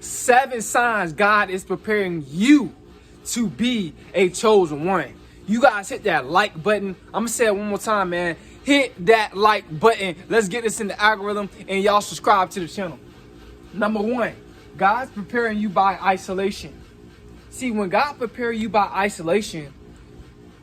7 signs God is preparing you to be a chosen one. You guys hit that like button. I'm gonna say it one more time, man. Hit that like button. Let's get this in the algorithm, and y'all subscribe to the channel. Number 1, God's preparing you by isolation. See, when God prepares you by isolation,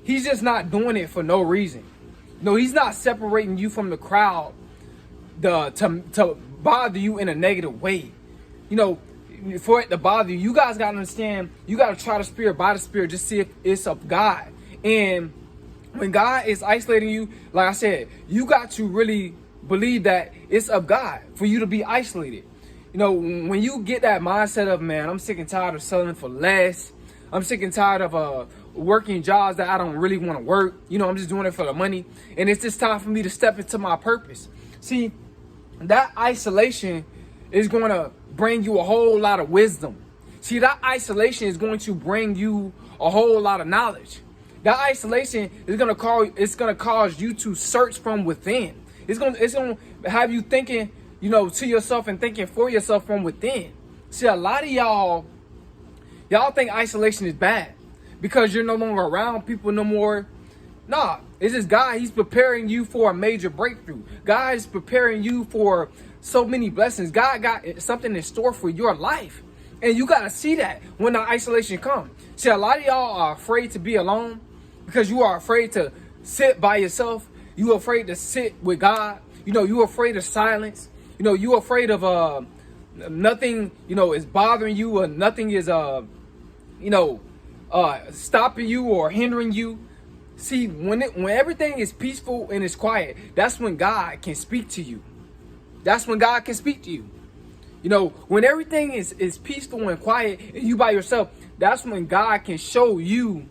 he's just not doing it for no reason. No, he's not separating you from the crowd to bother you in a negative way. You know, for it to bother you, you guys got to understand, you got to try the spirit by the spirit, just see if it's of God. And when God is isolating you, like I said, you got to really believe that it's of God for you to be isolated. You know, when you get that mindset of, man, I'm sick and tired of selling for less. I'm sick and tired of working jobs that I don't really want to work. You know, I'm just doing it for the money. And it's just time for me to step into my purpose. See, that isolation is going to bring you a whole lot of wisdom. See, that isolation is going to bring you a whole lot of knowledge. That isolation is going to cause you to search from within. It's going to have you thinking, you know, to yourself and thinking for yourself from within. See, a lot of y'all think isolation is bad because you're no longer around people no more. Nah, it's just God. He's preparing you for a major breakthrough. God is preparing you for so many blessings. God got something in store for your life. And you got to see that when the isolation comes. See, a lot of y'all are afraid to be alone because you are afraid to sit by yourself. You are afraid to sit with God. You know, you're afraid of silence. You know, you're afraid of nothing, you know, is bothering you, or nothing is, stopping you or hindering you. See, when everything is peaceful and it's quiet, that's when God can speak to you. That's when God can speak to you. You know, when everything is peaceful and quiet and you by yourself, that's when God can show you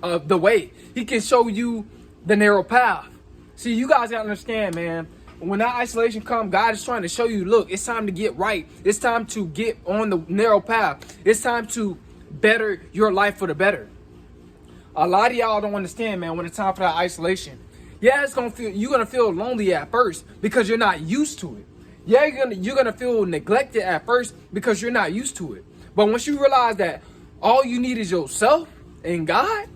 the way. He can show you the narrow path. See, you guys gotta understand, man. When that isolation comes, God is trying to show you, look, it's time to get right. It's time to get on the narrow path. It's time to better your life for the better. A lot of y'all don't understand, man, when it's time for that isolation. Yeah, you're gonna feel lonely at first because you're not used to it. Yeah, you're gonna feel neglected at first because you're not used to it. But once you realize that all you need is yourself and God,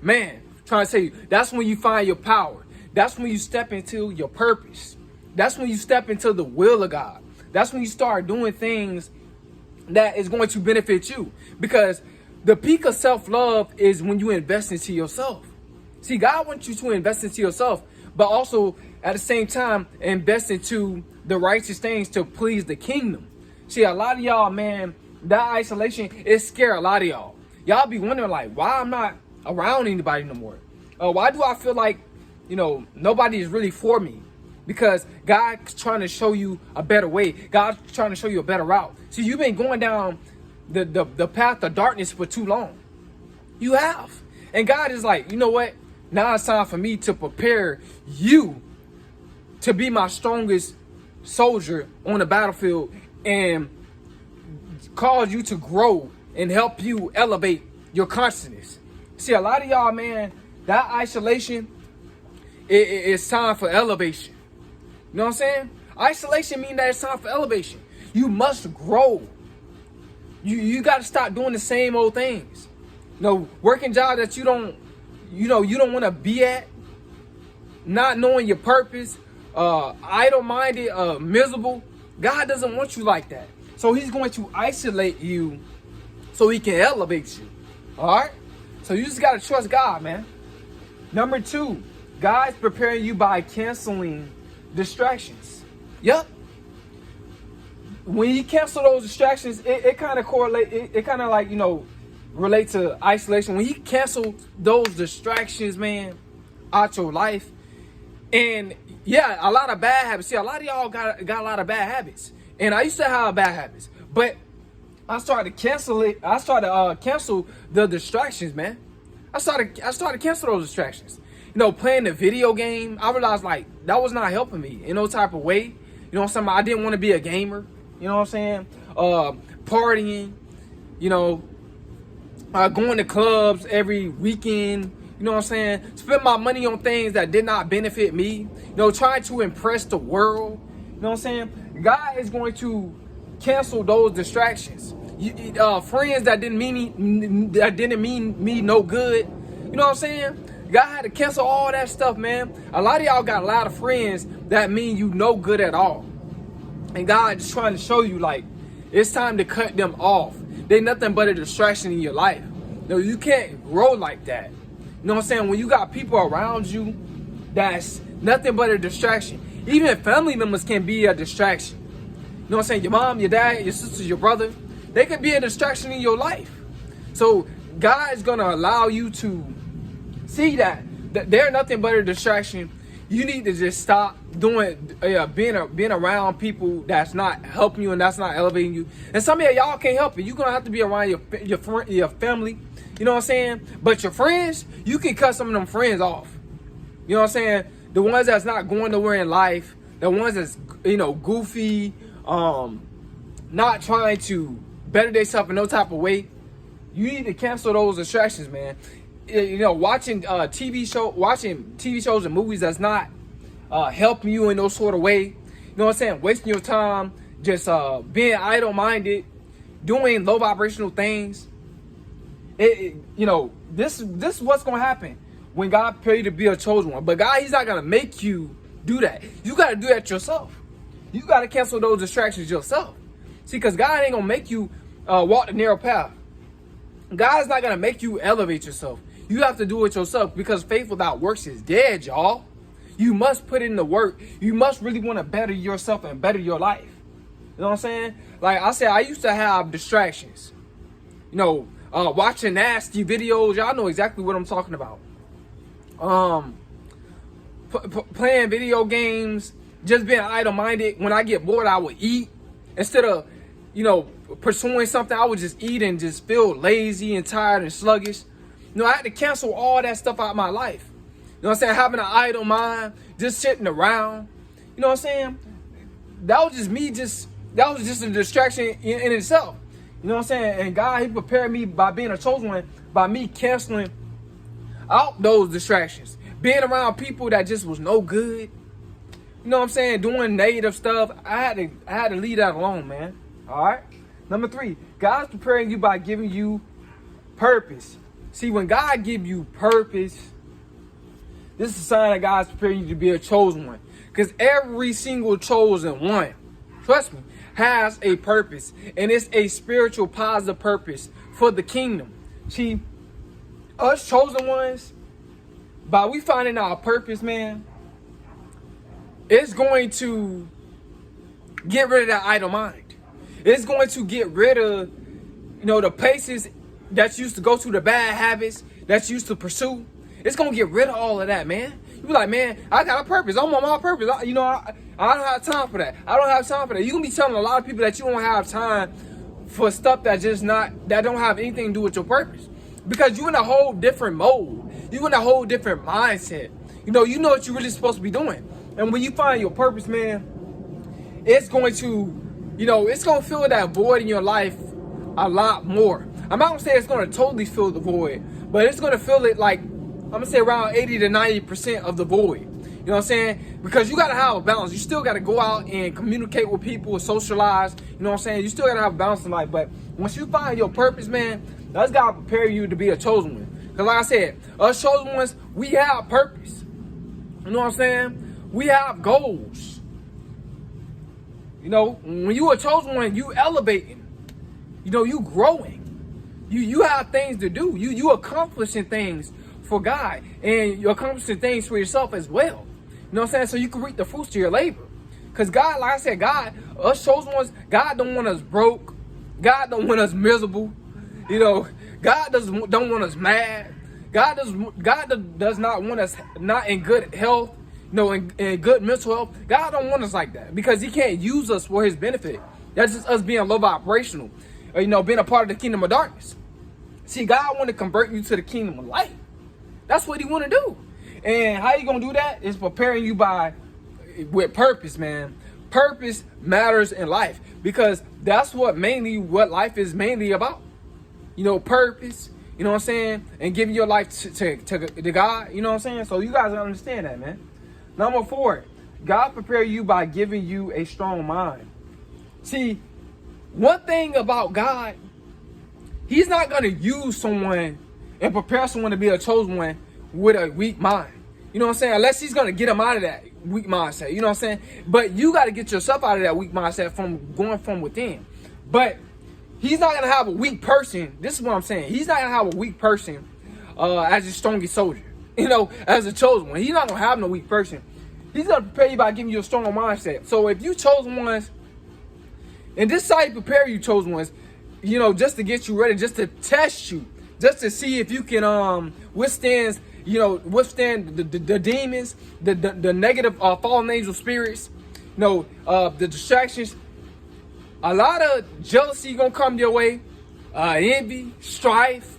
man, I'm trying to tell you, that's when you find your power. That's when you step into your purpose. That's when you step into the will of God. That's when you start doing things that is going to benefit you. Because the peak of self-love is when you invest into yourself. See, God wants you to invest into yourself, but also at the same time, invest into the righteous things to please the kingdom. See, a lot of y'all, man, that isolation, it scare a lot of y'all. Y'all be wondering, like, why I'm not around anybody no more? Why do I feel like, you know, nobody is really for me? Because God's trying to show you a better way. God's trying to show you a better route. See, you've been going down the path of darkness for too long. You have. And God is like, you know what? Now it's time for me to prepare you to be my strongest soldier on the battlefield and cause you to grow and help you elevate your consciousness. See, a lot of y'all, man, that isolation, it's time for elevation. You know what I'm saying? Isolation means that it's time for elevation. You must grow. You got to stop doing the same old things. You know, working jobs that you don't want to be at, not knowing your purpose, idle-minded, miserable. God doesn't want you like that. So he's going to isolate you so he can elevate you. All right? So you just got to trust God, man. Number 2, God's preparing you by canceling distractions. Yep. When you cancel those distractions, it kind of correlate. It kind of like, you know, relate to isolation. When you cancel those distractions, man, out your life, and yeah, a lot of bad habits. See, a lot of y'all got a lot of bad habits, and I used to have bad habits, but I started to cancel it. I started to cancel the distractions, man. I started to cancel those distractions. You know, playing the video game, I realized like that was not helping me in no type of way. You know what I'm saying? I didn't want to be a gamer. You know what I'm saying? Partying, you know, going to clubs every weekend. You know what I'm saying? Spend my money on things that did not benefit me. You know, trying to impress the world. You know what I'm saying? God is going to cancel those distractions. Friends that didn't mean me no good. You know what I'm saying? God had to cancel all that stuff, man. A lot of y'all got a lot of friends that mean you no good at all. And God just trying to show you, like, it's time to cut them off. They're nothing but a distraction in your life. No, you can't grow like that. You know what I'm saying? When you got people around you that's nothing but a distraction. Even family members can be a distraction. You know what I'm saying? Your mom, your dad, your sister, your brother, they can be a distraction in your life. So God is going to allow you to see that they're nothing but a distraction. You need to just stop doing being around people that's not helping you and that's not elevating you. And some of y'all can't help it. You're gonna have to be around your family. You know what I'm saying? But your friends, you can cut some of them friends off. You know what I'm saying? The ones that's not going nowhere in life, the ones that's goofy, not trying to better themselves in no type of way. You need to cancel those distractions, man. Watching TV shows and movies that's not helping you in no sort of way. You know what I'm saying? Wasting your time, just being idle-minded, doing low vibrational things. This is what's gonna happen when God prepare you to be a chosen one. But God, He's not gonna make you do that. You gotta do that yourself. You gotta cancel those distractions yourself. See, because God ain't gonna make you walk the narrow path. God's not gonna make you elevate yourself. You have to do it yourself, because faith without works is dead, y'all. You must put in the work. You must really want to better yourself and better your life. You know what I'm saying? Like I said, I used to have distractions. Watching nasty videos. Y'all know exactly what I'm talking about. Playing video games. Just being idle-minded. When I get bored, I would eat. Instead of, pursuing something, I would just eat and just feel lazy and tired and sluggish. I had to cancel all that stuff out of my life. You know what I'm saying? Having an idle mind, just sitting around. You know what I'm saying? That was just a distraction in itself. You know what I'm saying? And God, He prepared me by being a chosen one, by me canceling out those distractions. Being around people that just was no good. You know what I'm saying? Doing negative stuff. I had to leave that alone, man. All right? Number 3, God's preparing you by giving you purpose. See, when God gives you purpose, this is a sign that God's preparing you to be a chosen one. Because every single chosen one, trust me, has a purpose. And it's a spiritual positive purpose for the kingdom. See, us chosen ones, by we finding our purpose, man, it's going to get rid of that idle mind. It's going to get rid of, the places that you used to go to, the bad habits that you used to pursue. It's going to get rid of all of that, man. You be like, man, I got a purpose. I'm on my purpose. I don't have time for that. I don't have time for that. You're going to be telling a lot of people that you don't have time for stuff that don't have anything to do with your purpose. Because you're in a whole different mode. You're in a whole different mindset. You know what you're really supposed to be doing. And when you find your purpose, man, it's going to, it's going to fill that void in your life a lot more. I'm not going to say it's going to totally fill the void, but it's going to fill it like, I'm going to say around 80 to 90% of the void. You know what I'm saying? Because you got to have a balance. You still got to go out and communicate with people, socialize. You know what I'm saying? You still got to have a balance in life. But once you find your purpose, man, that's got to prepare you to be a chosen one. Because like I said, us chosen ones, we have purpose. You know what I'm saying? We have goals. When you a chosen one, you elevating. You growing. You have things to do. You accomplishing things for God. And you're accomplishing things for yourself as well. You know what I'm saying? So you can reap the fruits of your labor. Because God, like I said, God, us chosen ones, God don't want us broke. God don't want us miserable. God don't want us mad. God does not want us not in good health. In good mental health. God don't want us like that. Because He can't use us for His benefit. That's just us being low vibrational. Being a part of the kingdom of darkness. See, God want to convert you to the kingdom of light. That's what He want to do. And how you going to do that is preparing you with purpose, man. Purpose matters in life. Because that's what life is mainly about. Purpose. You know what I'm saying? And giving your life to God. You know what I'm saying? So you guys understand that, man. Number 4, God prepare you by giving you a strong mind. See, one thing about God, he's not going to use someone and prepare someone to be a chosen one with a weak mind. You know what I'm saying? Unless he's going to get them out of that weak mindset. You know what I'm saying? But you got to get yourself out of that weak mindset from going from within. But he's not going to have a weak person. This is what I'm saying. He's not going to have a weak person as his strongest soldier. You know, as a chosen one. He's not going to have no weak person. He's going to prepare you by giving you a stronger mindset. So if you chosen ones, and this is how you prepare you chosen ones, you know, just to get you ready, just to test you, just to see if you can withstand the demons, the negative fallen angel spirits, you know, the distractions. A lot of jealousy gonna come your way, envy, strife,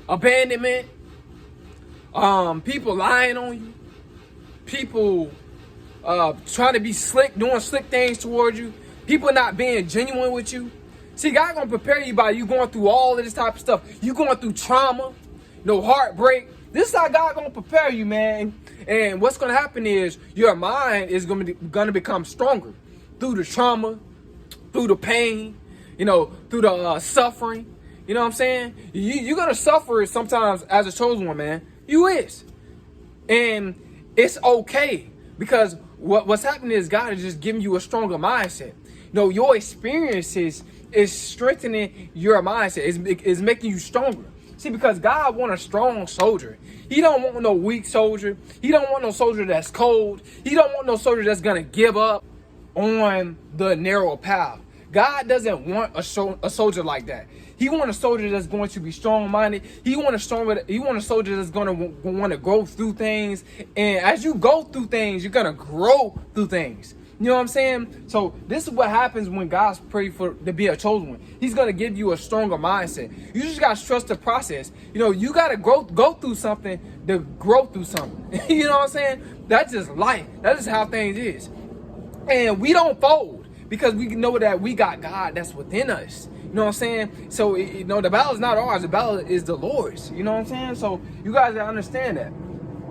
abandonment, people lying on you, people trying to be slick, doing slick things towards you, people not being genuine with you. See, God gonna prepare you by you going through all of this type of stuff. You going through trauma, heartbreak. This is how God gonna prepare you, man. And what's gonna happen is your mind is gonna become stronger through the trauma, through the pain, through the suffering. You know what I'm saying? You're gonna suffer sometimes as a chosen one, man. You is, and it's okay because what's happening is God is just giving you a stronger mindset. Your experiences is strengthening your mindset. It's making you stronger. See, because God wants a strong soldier. He don't want no weak soldier. He don't want no soldier that's cold. He don't want no soldier that's going to give up on the narrow path. God doesn't want a soldier like that. He wants a soldier that's going to be strong-minded. He wants a soldier that's going to want to go through things. And as you go through things, you're going to grow through things. You know what I'm saying? So this is what happens when God's praying to be a chosen one. He's going to give you a stronger mindset. You just got to trust the process. You got to go through something to grow through something. You know what I'm saying? That's just life. That's just how things is. And we don't fold because we know that we got God that's within us. You know what I'm saying? So, the battle is not ours. The battle is the Lord's. You know what I'm saying? So you guys gotta understand that.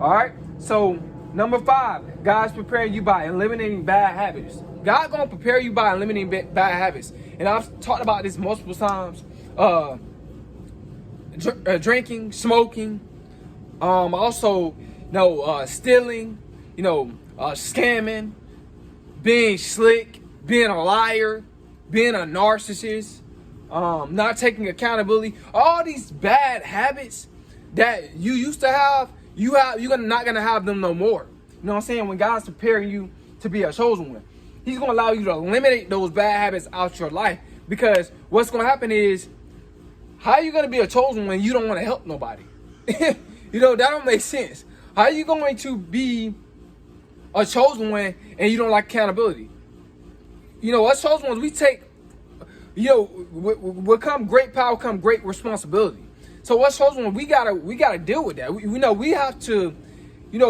All right? So number 5, God's preparing you by eliminating bad habits. God gonna prepare you by eliminating bad habits. And I've talked about this multiple times. Drinking, smoking, also, stealing, scamming, being slick, being a liar, being a narcissist, not taking accountability. All these bad habits that you used to have, you're not gonna have them no more. You know what I'm saying? When God's preparing you to be a chosen one, He's gonna allow you to eliminate those bad habits out your life. Because what's gonna happen is, how are you gonna be a chosen when you don't want to help nobody? That don't make sense. How are you going to be a chosen one and you don't like accountability? Us chosen ones, we take, will come great power, come great responsibility. So us chosen ones, we gotta deal with that. We have to,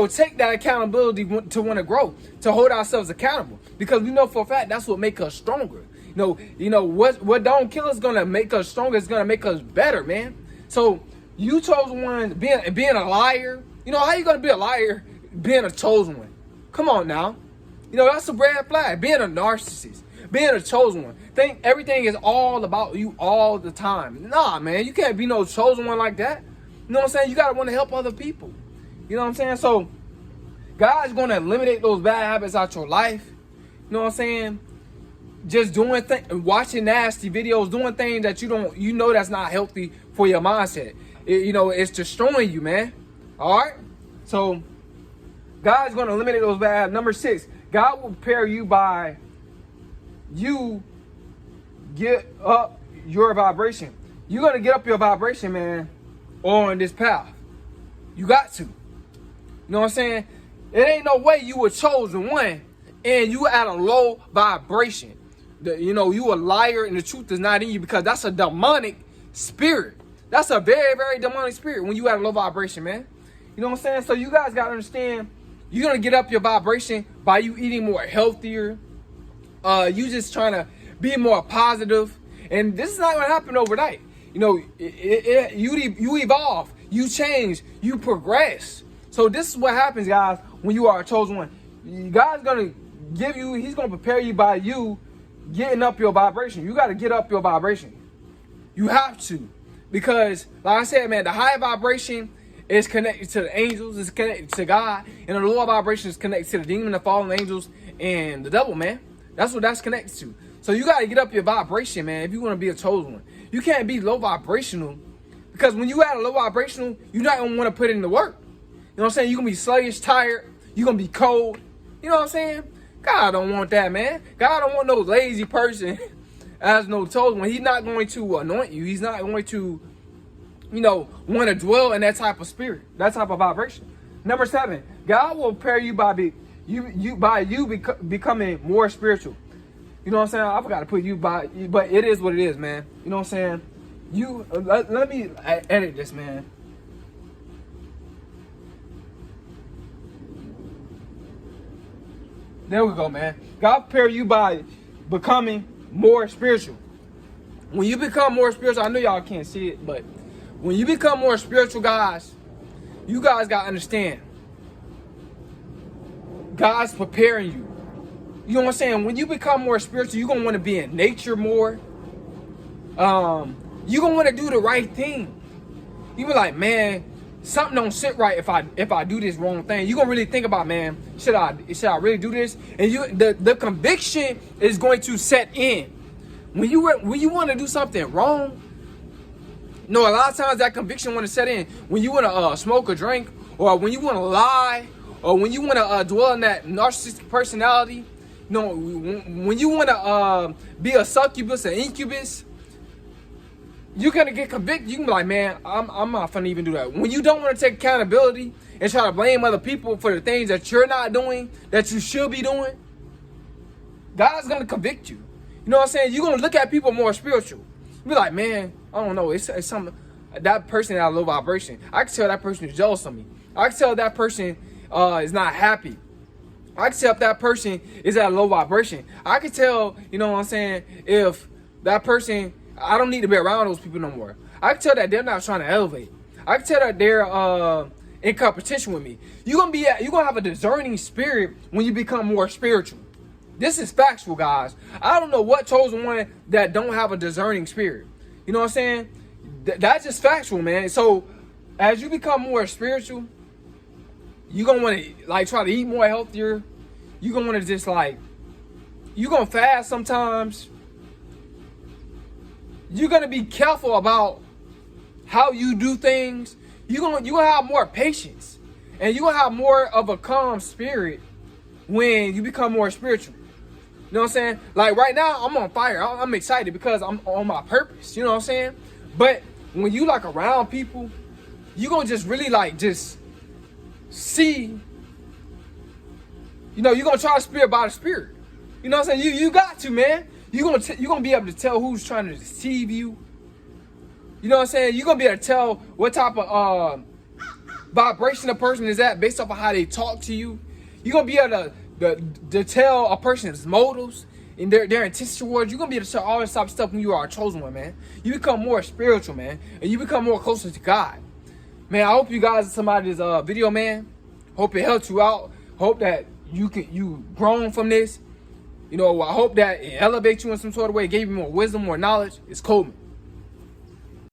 take that accountability to want to grow, to hold ourselves accountable, because we know for a fact that's what makes us stronger. What don't kill us is gonna make us stronger. It's gonna make us better, man. So you chosen one, being a liar. How you gonna be a liar being a chosen one? Come on now. That's a red flag. Being a narcissist, being a chosen one. Think everything is all about you all the time. Nah, man, you can't be no chosen one like that. You know what I'm saying? You gotta want to help other people. You know what I'm saying? So God's gonna eliminate those bad habits out your life. You know what I'm saying? Just doing watching nasty videos, doing things that that's not healthy for your mindset. It's destroying you, man. All right. So God's gonna eliminate those bad habits. Number 6, God will prepare you by you get up your vibration. You're gonna get up your vibration, man, on this path. You got to. You know what I'm saying? It ain't no way you were chosen one and you at a low vibration. You a liar and the truth is not in you, because that's a demonic spirit. That's a very, very demonic spirit when you at a low vibration, man. You know what I'm saying? So you guys gotta understand, you're gonna get up your vibration by you eating more healthier. You just trying to be more positive, and this is not gonna happen overnight. You evolve, you change, you progress. So this is what happens, guys, when you are a chosen one. God's gonna He's gonna prepare you by you getting up your vibration. You got to get up your vibration. You have to. Because, like I said, man, the higher vibration is connected to the angels, is connected to God, and the lower vibration is connected to the demon, the fallen angels, and the devil, man. That's what that's connected to. So you got to get up your vibration, man, if you want to be a chosen one. You can't be low vibrational, because when you at a low vibrational, you're not going to want to put in the work. You know what I'm saying? You're going to be sluggish, tired. You're going to be cold. You know what I'm saying? God don't want that, man. God don't want no lazy person as no chosen one. He's not going to anoint you. He's not going to, want to dwell in that type of spirit, that type of vibration. Number 7, God will prepare you by becoming more spiritual. You know what I'm saying? I forgot to put you by, but it is what it is, man. You know what I'm saying? Let me edit this, man. There we go, man. God prepare you by becoming more spiritual. When you become more spiritual, I know y'all can't see it, but when you become more spiritual, guys, you guys got to understand. God's preparing you. You know what I'm saying? When you become more spiritual, you're going to want to be in nature more. You're going to want to do the right thing. You be like, man, something don't sit right if I do this wrong thing. You're going to really think about, man, should I really do this? And the conviction is going to set in. When you want to do something wrong, a lot of times that conviction want to set in. When you want to smoke or drink, or when you want to lie, or when you want to dwell in that narcissistic personality, when you want to be a succubus, an incubus, you're going to get convicted. You can be like, man, I'm not finna even do that. When you don't want to take accountability and try to blame other people for the things that you're not doing, that you should be doing, God's going to convict you. You know what I'm saying? You're going to look at people more spiritual. You be like, man, I don't know. It's something, that person at a low vibration. I can tell that person is jealous of me. I can tell that person is not happy. I can tell if that person is at a low vibration. I can tell, you know what I'm saying, if that person, I don't need to be around those people no more. I can tell that they're not trying to elevate. I can tell that they're in competition with me. You're gonna have a discerning spirit when you become more spiritual. This is factual, guys. I don't know what chosen one that don't have a discerning spirit. You know what I'm saying? That's just factual, man. So as you become more spiritual, you're gonna want to try to eat more healthier. You're gonna want to just you're gonna fast sometimes. You're gonna be careful about how you do things. You're gonna have more patience, and you're gonna have more of a calm spirit when you become more spiritual. You know what I'm saying? Like right now, I'm on fire. I'm excited because I'm on my purpose. You know what I'm saying? But when you around people, you're gonna just really just see. You're gonna try to spirit by the spirit. You know what I'm saying? You got to, man. You're gonna be able to tell who's trying to deceive you. You know what I'm saying? You're gonna be able to tell what type of vibration a person is at based off of how they talk to you. You're gonna be able to tell a person's motives and their intentions towards you. You're gonna be able to tell all this type of stuff when you are a chosen one, man. You become more spiritual, man, and you become more closer to God. Man, I hope you guys somebody's video, man. Hope it helped you out. Hope that you grown from this. I hope that it elevates you in some sort of way, gave you more wisdom, more knowledge. It's Coleman.